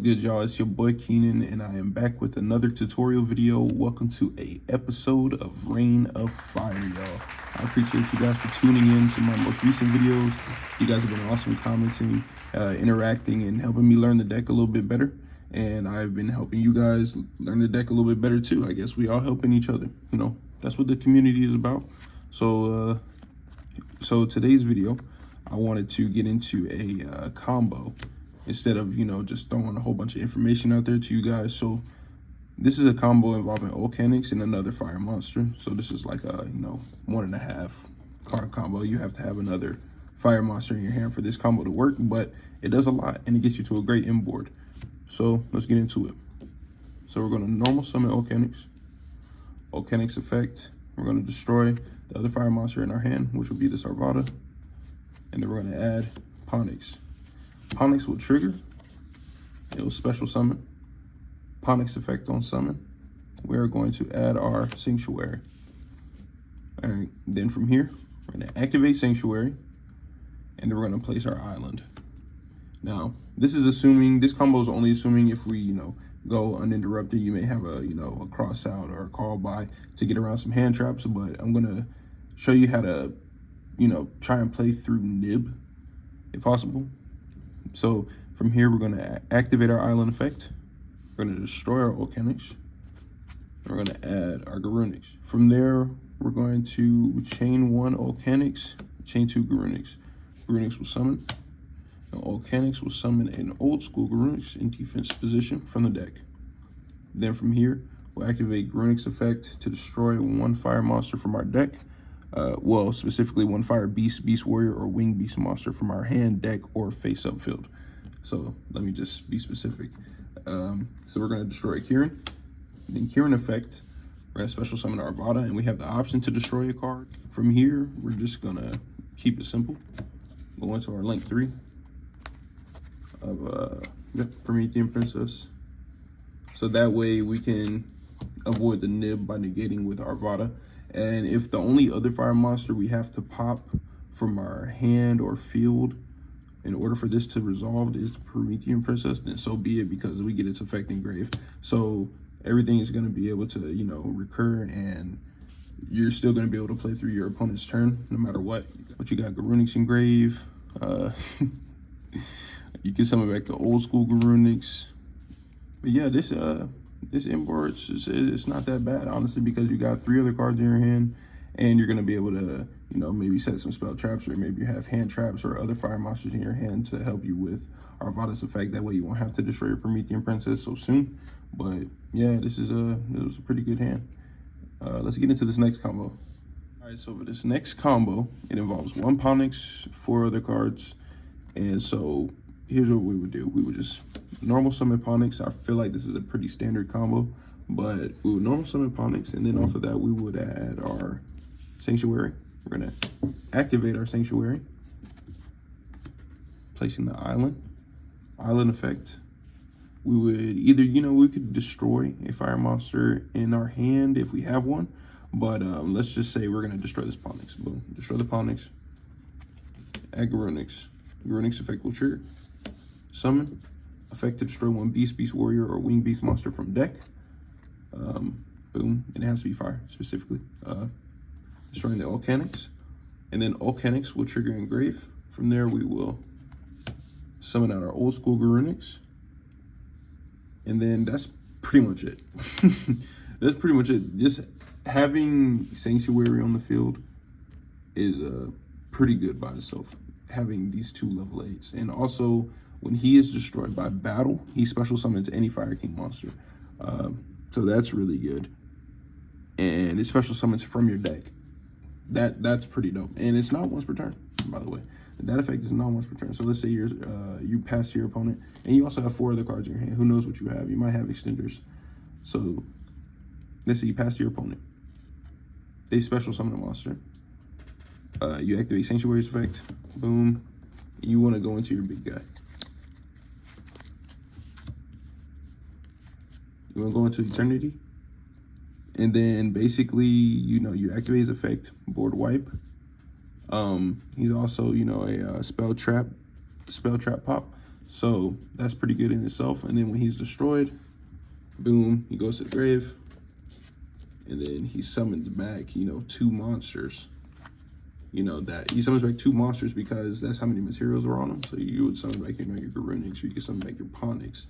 good, y'all? It's your boy Keenan, and I am back with another tutorial video. Welcome to a episode of Reign of Fire, y'all. I appreciate you guys for tuning in to my most recent videos. You guys have been awesome commenting, interacting, and helping me learn the deck a little bit better. And I've been helping you guys learn the deck a little bit better too. I guess we all helping each other. You know, that's what the community is about. So today's video, I wanted to get into a combo instead of, you know, just throwing a whole bunch of information out there to you guys. So this is a combo involving Volcanics and another fire monster. So this is like a, you know, 1.5 card combo. You have to have another fire monster in your hand for this combo to work, but it does a lot and it gets you to a great inboard. So let's get into it. So we're going to normal summon Volcanics. Volcanics effect. We're going to destroy the other fire monster in our hand, which will be this Arvada. And then we're going to add Ponyx. Ponyx will trigger. It will special summon. Ponyx effect on summon. We're going to add our Sanctuary. All right, then from here, we're going to activate Sanctuary. And then we're going to place our island. Now, this is assuming, this combo is only assuming if we, you know, go uninterrupted. You may have a, you know, a cross out or a call by to get around some hand traps, but I'm going to show you how to, you know, try and play through Nib if possible. So from here, we're going to activate our island effect. We're going to destroy our Volcanics. We're going to add our Garunics. From there, we're going to chain 1 Volcanics, chain 2 Garunics. Garunics will summon. And Volcanics will summon an old school Garunics in defense position from the deck. Then from here, we'll activate Garunics effect to destroy 1 fire monster from our deck. Well, specifically 1 fire beast, beast warrior, or winged beast monster from our hand, deck, or face up field. So let me just be specific. So we're going to destroy Kieran. Then Kieran effect, we're going to special summon Arvada, and we have the option to destroy a card. From here, we're just going to keep it simple. Go into our link 3 of Promethean Princess. So that way we can avoid the nib by negating with Arvada. And if the only other fire monster we have to pop from our hand or field in order for this to resolve is the Promethean Princess, then so be it, because we get its effect engraved. So everything is going to be able to, you know, recur, and you're still going to be able to play through your opponent's turn no matter what. But you got Garunics engrave. You can summon back the old school Garunics. But yeah, this inboard, it's not that bad, honestly, because you got 3 other cards in your hand, and you're going to be able to, you know, maybe set some spell traps, or maybe you have hand traps or other fire monsters in your hand to help you with Arvada's effect. That way you won't have to destroy your Promethean Princess so soon. But yeah, this was a pretty good hand. Let's get into this next combo. All right, so for this next combo, it involves 1 Ponyx, 4 other cards. And so here's what we would do. We would just normal summon Ponyx. I feel like this is a pretty standard combo, but we would normal summon Ponyx, and then off of that, we would add our Sanctuary. We're going to activate our Sanctuary, placing the island effect. We would either, you know, we could destroy a fire monster in our hand if we have one, but let's just say we're going to destroy this Ponyx. Boom, destroy the Ponyx. Add Garunics. Garunics effect will trigger. Summon. Effect to destroy 1 beast, beast warrior, or winged beast monster from deck. Boom. And it has to be fire, specifically. Destroying the Volcanics. And then Volcanics will trigger engrave. From there, we will summon out our old school Garunics. And then that's pretty much it. That's pretty much it. Just having Sanctuary on the field is pretty good by itself. Having these 2 level 8s. And also, when he is destroyed by battle, he special summons any Fire King monster. So that's really good. And it special summons from your deck. That's pretty dope. And it's not once per turn, by the way. That effect is not once per turn. So let's say you pass to your opponent, and you also have 4 other cards in your hand. Who knows what you have? You might have extenders. So let's say you pass to your opponent. They special summon a monster. You activate Sanctuary's effect. Boom. You want to go into your big guy. You want to go into Eternity. And then basically, you know, you activate his effect, board wipe. He's also, you know, a spell trap pop. So that's pretty good in itself. And then when he's destroyed, boom, he goes to the grave. And then he summons back, you know, 2 monsters. You know, that he summons back 2 monsters because that's how many materials are on them. So you would summon back, you know, your Garunix, or you could summon back your Ponix.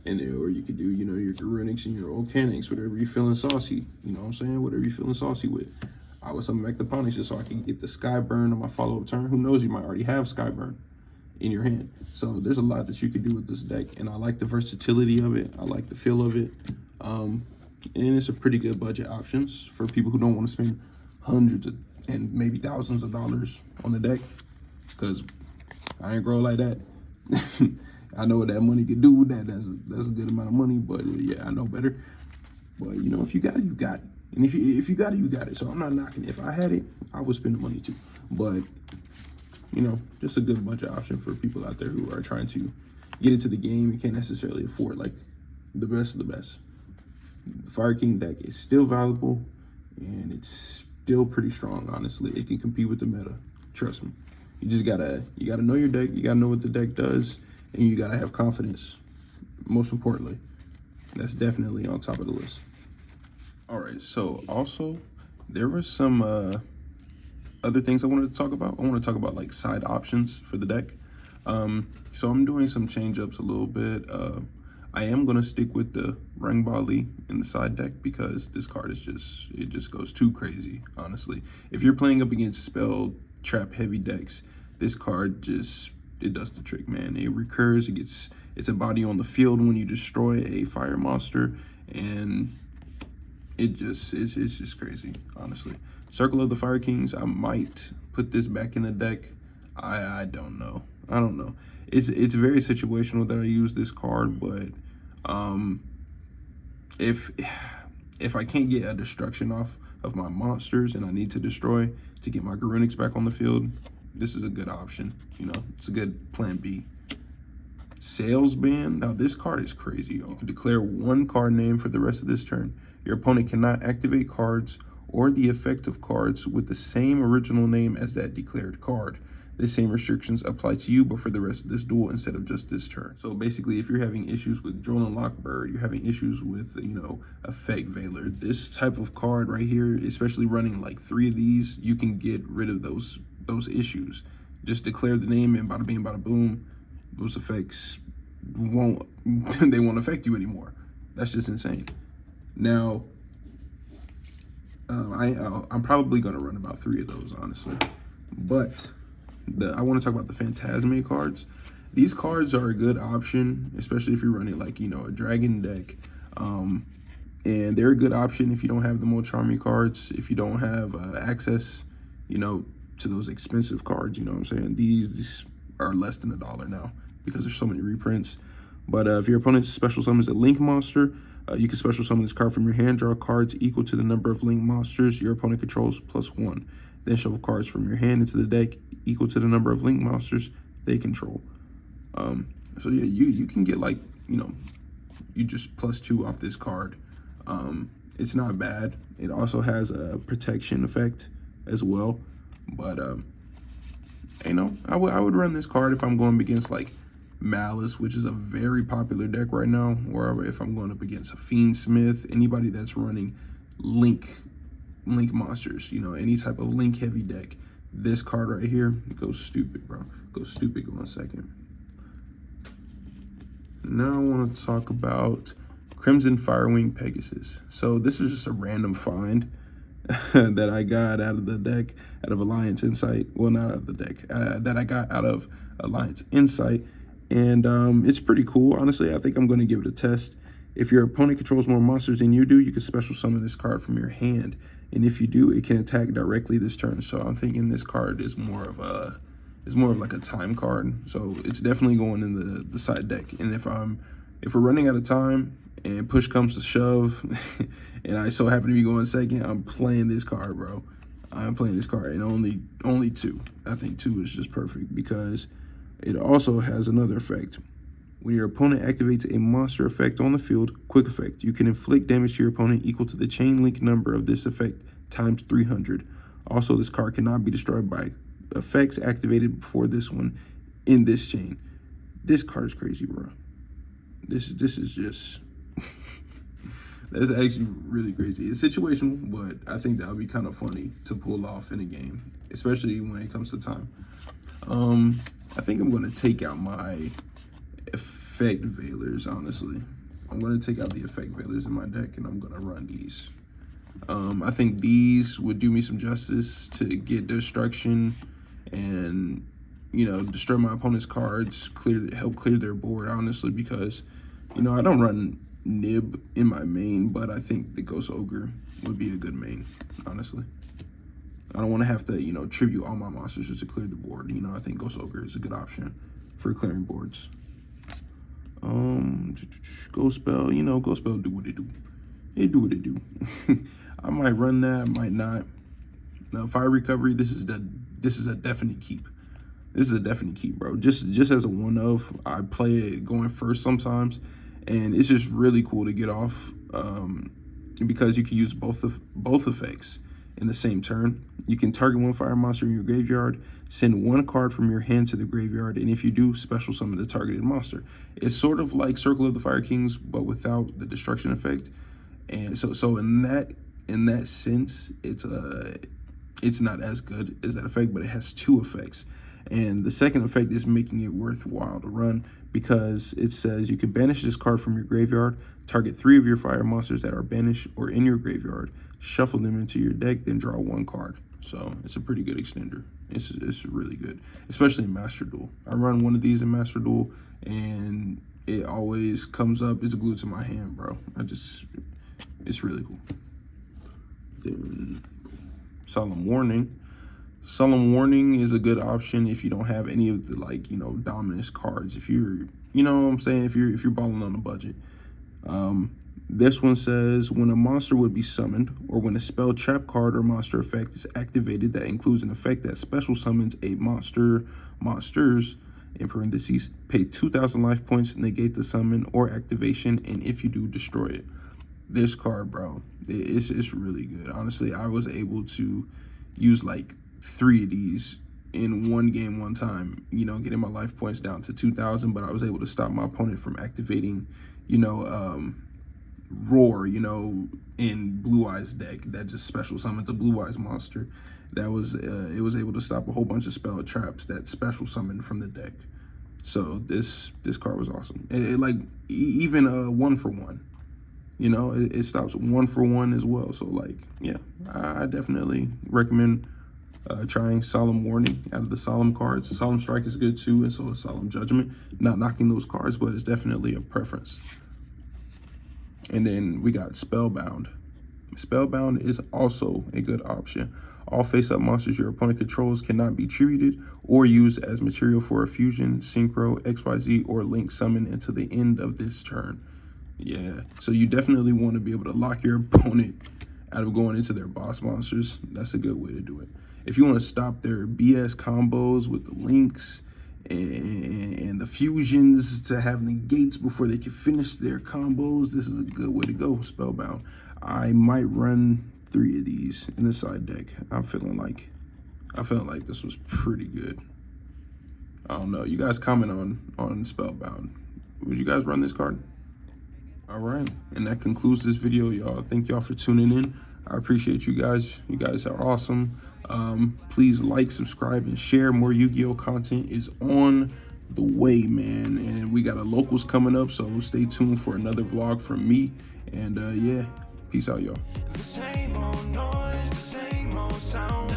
And then, or you could do, you know, your Garunix and your Volcanics, whatever you're feeling saucy. You know what I'm saying? Whatever you're feeling saucy with. I would summon back the Ponix just so I can get the Skyburn on my follow-up turn. Who knows, you might already have Skyburn in your hand. So there's a lot that you can do with this deck. And I like the versatility of it. I like the feel of it. And it's a pretty good budget options for people who don't want to spend hundreds of and maybe thousands of dollars on the deck, because I ain't grow like that. I know what that money could do with that. That's a good amount of money, but yeah, I know better. But you know, if you got it, you got it. And if you got it, you got it. So I'm not knocking it. If I had it, I would spend the money too. But you know, just a good budget option for people out there who are trying to get into the game and can't necessarily afford like the best of the best. The Fire King deck is still valuable, and it's still pretty strong, honestly. It can compete with the meta. Trust me. You just gotta know your deck, you gotta know what the deck does, and you gotta have confidence. Most importantly. That's definitely on top of the list. Alright, so also there were some other things I wanted to talk about. I want to talk about like side options for the deck. So I'm doing some change ups a little bit. I am going to stick with the Rang Bali in the side deck because this card is it just goes too crazy, honestly. If you're playing up against spell trap heavy decks, this card it does the trick, man. It recurs, it's a body on the field when you destroy a fire monster, and it's just crazy, honestly. Circle of the Fire Kings, I might put this back in the deck. I don't know. I don't know. It's very situational that I use this card, but if I can't get a destruction off of my monsters and I need to destroy to get my Garunix back on the field, this is a good option. You know, it's a good plan B. Sales Ban. Now this card is crazy, yo. You can declare 1 card name for the rest of this turn. Your opponent cannot activate cards or the effect of cards with the same original name as that declared card. The same restrictions apply to you, but for the rest of this duel instead of just this turn. So basically, if you're having issues with Droll and Lockbird, you're having issues with, you know, Effect Veiler, this type of card right here, especially running like 3 of these, you can get rid of those issues. Just declare the name and bada bing, bada boom. Those effects won't affect you anymore. That's just insane. Now, I'm probably gonna run about 3 of those, honestly, but I want to talk about the Phantasme cards. These cards are a good option, especially if you're running like, you know, a dragon deck. And they're a good option if you don't have the more charming cards, if you don't have access, you know, to those expensive cards, you know what I'm saying? These are less than $1 now because there's so many reprints. But if your opponent special summons a Link monster, you can special summon this card from your hand, draw cards equal to the number of Link monsters your opponent controls +1. Then shuffle cards from your hand into the deck equal to the number of Link monsters they control. So yeah, you can get like, you know, you just +2 off this card. It's not bad. It also has a protection effect as well. But you know, I would run this card if I'm going against like Malice, which is a very popular deck right now, or if I'm going up against a Fiendsmith, anybody that's running Link monsters, you know, any type of Link heavy deck. This card right here, it goes stupid, bro. Goes stupid. Go on a second. Now I want to talk about Crimson Firewing Pegasus. So this is just a random find that I got out of the deck, out of Alliance Insight. Well, not out of the deck, that I got out of Alliance Insight. And it's pretty cool. Honestly, I think I'm going to give it a test. If your opponent controls more monsters than you do, you can special summon this card from your hand. And if you do, it can attack directly this turn. So I'm thinking this card is more of like a time card. So it's definitely going in the side deck. And if we're running out of time and push comes to shove and I so happen to be going second, I'm playing this card, bro. I'm playing this card, and only 2. I think 2 is just perfect because it also has another effect. When your opponent activates a monster effect on the field, quick effect, you can inflict damage to your opponent equal to the chain link number of this effect times 300. Also, this card cannot be destroyed by effects activated before this one in this chain. This card is crazy, bro. This is just that's actually really crazy. It's situational, but I think that would be kind of funny to pull off in a game, especially when it comes to time. I think I'm gonna take out my effect veilers, honestly. I'm gonna take out the effect veilers in my deck and I'm gonna run these. I think these would do me some justice to get destruction and, you know, destroy my opponent's cards, help clear their board, honestly, because, you know, I don't run Nib in my main, but I think the Ghost Ogre would be a good main, honestly. I don't want to have to, you know, tribute all my monsters just to clear the board. You know, I think Ghost Ogre is a good option for clearing boards. Ghost Spell, you know, Ghost Spell do what it do. It do what it do. I might run that, might not. Now, Fire Recovery, this is a definite keep. This is a definite keep, bro. Just as a one of, I play it going first sometimes, and it's just really cool to get off because you can use both effects in the same turn. You can target one fire monster in your graveyard, send one card from your hand to the graveyard, and if you do, special summon the targeted monster. It's sort of like Circle of the Fire Kings, but without the destruction effect. And so in that sense, it's not as good as that effect, but it has two effects. And the second effect is making it worthwhile to run because it says you can banish this card from your graveyard, target 3 of your fire monsters that are banished or in your graveyard, shuffle them into your deck, then draw 1 card. So it's a pretty good extender. It's really good, especially in Master Duel. I run one of these in Master Duel, and it always comes up. It's glued to my hand, bro. It's really cool. Then Solemn Warning. Solemn Warning is a good option if you don't have any of the, like, you know, dominance cards. If you're, you know what I'm saying, if you're balling on a budget. This one says when a monster would be summoned, or when a spell, trap card, or monster effect is activated that includes an effect that special summons a monsters, in parentheses, pay 2,000 life points, negate the summon or activation, and if you do, destroy it. This card, bro, it's really good. Honestly, I was able to use like 3 of these in one game one time, you know, getting my life points down to 2,000, but I was able to stop my opponent from activating, you know, Roar, you know, in Blue Eyes deck that just special summons a Blue Eyes monster. That was it was able to stop a whole bunch of spell traps that special summoned from the deck. So this card was awesome. It like even 1-for-1, you know, it stops 1-for-1 as well. So like, yeah, I definitely recommend trying Solemn Warning out of the Solemn cards. Solemn Strike is good too, and so is Solemn Judgment. Not knocking those cards, but it's definitely a preference. And then we got Spellbound. Spellbound is also a good option. All face-up monsters your opponent controls cannot be tributed or used as material for a fusion, synchro, XYZ, or link summon until the end of this turn. Yeah, so you definitely want to be able to lock your opponent out of going into their boss monsters. That's a good way to do it. If you want to stop their BS combos with the links and the fusions to have negates before they can finish their combos, this is a good way to go, Spellbound. I might run 3 of these in the side deck. I felt like this was pretty good. I don't know. You guys comment on Spellbound. Would you guys run this card? All right, and that concludes this video, y'all. Thank y'all for tuning in. I appreciate you guys. You guys are awesome. Please like, subscribe, and share. More Yu-Gi-Oh content is on the way, man. And we got a locals coming up, so stay tuned for another vlog from me. And yeah, peace out, y'all. The same old noise, the same old sound.